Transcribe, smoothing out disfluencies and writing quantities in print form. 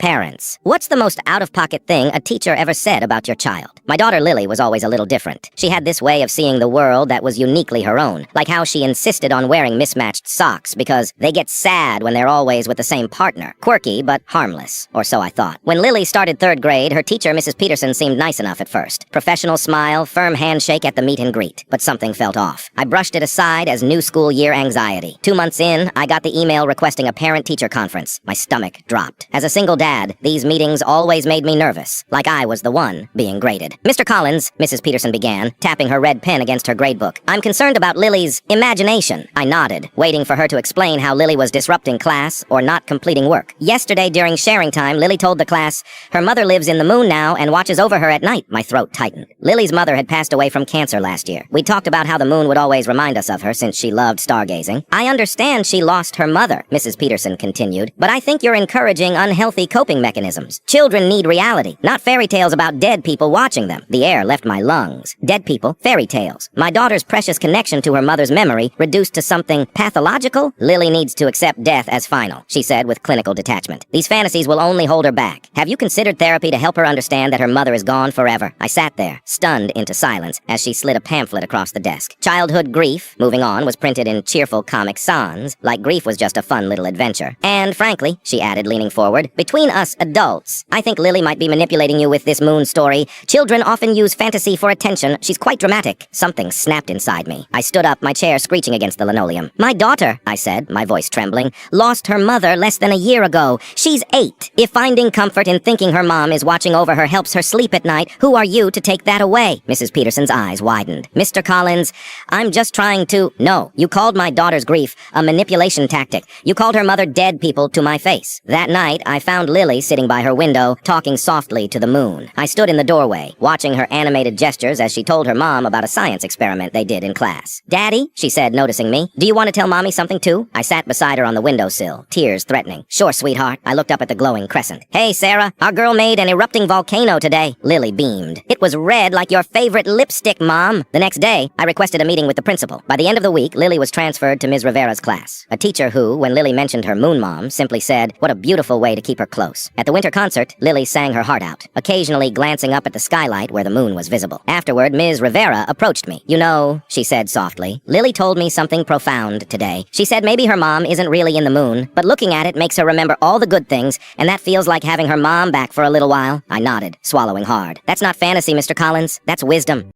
Parents, what's the most out-of-pocket thing a teacher ever said about your child? My daughter Lily was always a little different. She had this way of seeing the world that was uniquely her own, like how she insisted on wearing mismatched socks because they get sad when they're always with the same partner. Quirky, but harmless, or so I thought. When Lily started 3rd grade, her teacher, Mrs. Peterson, seemed nice enough at first. Professional smile, firm handshake at the meet and greet, but something felt off. I brushed it aside as new school year anxiety. 2 months in, I got the email requesting a parent-teacher conference. My stomach dropped. As a single dad, these meetings always made me nervous, like I was the one being graded. Mr. Collins, Mrs. Peterson began, tapping her red pen against her gradebook. I'm concerned about Lily's imagination. I nodded, waiting for her to explain how Lily was disrupting class or not completing work. Yesterday during sharing time, Lily told the class her mother lives in the moon now and watches over her at night. My throat tightened. Lily's mother had passed away from cancer last year. We talked about how the moon would always remind us of her since she loved stargazing. I understand she lost her mother, Mrs. Peterson continued, but I think you're encouraging unhealthy coping mechanisms. Children need reality, not fairy tales about dead people watching them. The air left my lungs. Dead people, fairy tales. My daughter's precious connection to her mother's memory reduced to something pathological? Lily needs to accept death as final, she said with clinical detachment. These fantasies will only hold her back. Have you considered therapy to help her understand that her mother is gone forever? I sat there, stunned into silence, as she slid a pamphlet across the desk. Childhood grief, moving on, was printed in cheerful Comic Sans, like grief was just a fun little adventure. And frankly, she added, leaning forward, between us adults, I think Lily might be manipulating you with this moon story. Children often use fantasy for attention. She's quite dramatic. Something snapped inside me. I stood up, my chair screeching against the linoleum. My daughter, I said, my voice trembling, lost her mother less than a year ago. She's 8. If finding comfort in thinking her mom is watching over her helps her sleep at night, who are you to take that away? Mrs. Peterson's eyes widened. Mr. Collins, I'm just trying to... No, you called my daughter's grief a manipulation tactic. You called her mother dead people to my face. That night, I found Lily sitting by her window, talking softly to the moon. I stood in the doorway, watching her animated gestures as she told her mom about a science experiment they did in class. Daddy, she said, noticing me, do you want to tell Mommy something too? I sat beside her on the windowsill, tears threatening. Sure, sweetheart. I looked up at the glowing crescent. Hey, Sarah, our girl made an erupting volcano today. Lily beamed. It was red like your favorite lipstick, Mom. The next day, I requested a meeting with the principal. By the end of the week, Lily was transferred to Ms. Rivera's class. A teacher who, when Lily mentioned her moon mom, simply said, what a beautiful way to keep her close. At the winter concert, Lily sang her heart out, occasionally glancing up at the skylight where the moon was visible. Afterward, Ms. Rivera approached me. You know, she said softly, Lily told me something profound today. She said maybe her mom isn't really in the moon, but looking at it makes her remember all the good things, and that feels like having her mom back for a little while. I nodded, swallowing hard. That's not fantasy, Mr. Collins. That's wisdom.